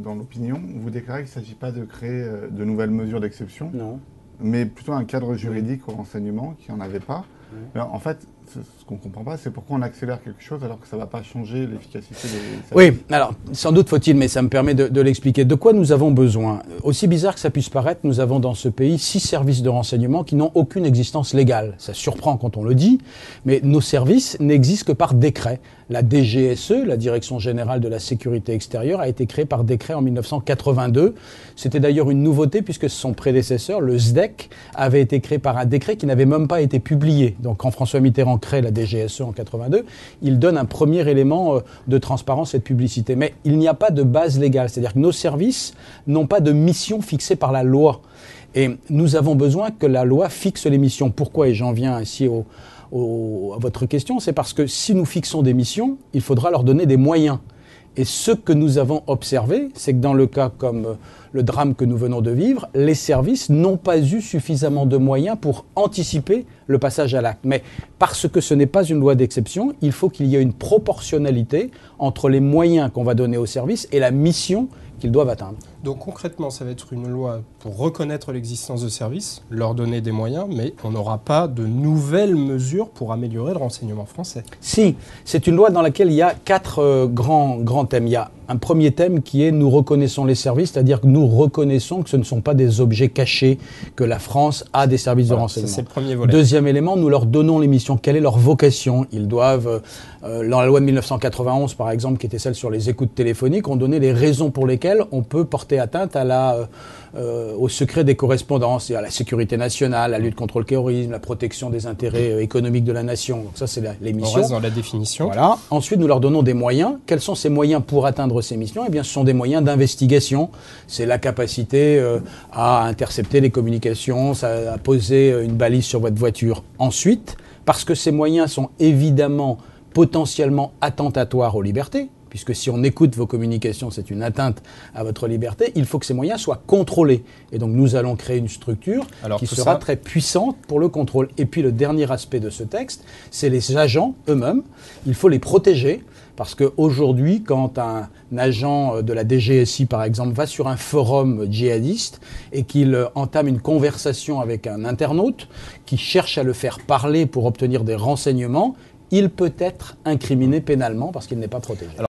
dans l'opinion, vous déclarez qu'il ne s'agit pas de créer de nouvelles mesures d'exception, Non. mais plutôt un cadre juridique au renseignement qui n'en avait pas. Alors, en fait, ce qu'on ne comprend pas, c'est pourquoi on accélère quelque chose alors que ça ne va pas changer l'efficacité des services. Oui, alors sans doute faut-il, mais ça me permet de l'expliquer. De quoi nous avons besoin? Aussi bizarre que ça puisse paraître, nous avons dans ce pays 6 services de renseignement qui n'ont aucune existence légale. Ça surprend quand on le dit, mais nos services n'existent que par décret. La DGSE, la Direction Générale de la Sécurité Extérieure, a été créée par décret en 1982. C'était d'ailleurs une nouveauté puisque son prédécesseur, le SDEC, avait été créé par un décret qui n'avait même pas été publié. Donc quand François Mitterrand crée la DGSE en 82, il donne un premier élément de transparence et de publicité. Mais il n'y a pas de base légale, c'est-à-dire que nos services n'ont pas de mission fixée par la loi. Et nous avons besoin que la loi fixe les missions. Pourquoi? Et j'en viens ici à votre question, c'est parce que si nous fixons des missions, il faudra leur donner des moyens. Et ce que nous avons observé, c'est que dans le cas comme le drame que nous venons de vivre, les services n'ont pas eu suffisamment de moyens pour anticiper le passage à l'acte. Mais parce que ce n'est pas une loi d'exception, il faut qu'il y ait une proportionnalité entre les moyens qu'on va donner aux services et la mission qu'ils doivent atteindre. Donc concrètement, ça va être une loi pour reconnaître l'existence de services, leur donner des moyens, mais on n'aura pas de nouvelles mesures pour améliorer le renseignement français. Si, c'est une loi dans laquelle il y a 4 grands thèmes. Il y a un premier thème qui est « nous reconnaissons les services », c'est-à-dire que nous reconnaissons que ce ne sont pas des objets cachés, que la France a des services de renseignement. C'est le premier volet. Deuxième élément, nous leur donnons les missions. Quelle est leur vocation? Ils doivent, dans la loi de 1991 par exemple, qui était celle sur les écoutes téléphoniques, on donnait les raisons pour lesquelles on peut porter atteinte à au secret des correspondances, et à la sécurité nationale, la lutte contre le terrorisme, la protection des intérêts économiques de la nation. Donc ça, c'est les missions. On reste dans la définition. Voilà. Ensuite, nous leur donnons des moyens. Quels sont ces moyens pour atteindre ces missions? Eh bien, ce sont des moyens d'investigation. C'est la capacité à intercepter les communications, à poser une balise sur votre voiture. Ensuite, parce que ces moyens sont évidemment potentiellement attentatoires aux libertés, puisque si on écoute vos communications, c'est une atteinte à votre liberté, il faut que ces moyens soient contrôlés. Et donc nous allons créer une structure qui sera très puissante pour le contrôle. Et puis le dernier aspect de ce texte, c'est les agents eux-mêmes. Il faut les protéger, parce qu'aujourd'hui, quand un agent de la DGSI, par exemple, va sur un forum djihadiste et qu'il entame une conversation avec un internaute qui cherche à le faire parler pour obtenir des renseignements, il peut être incriminé pénalement parce qu'il n'est pas protégé.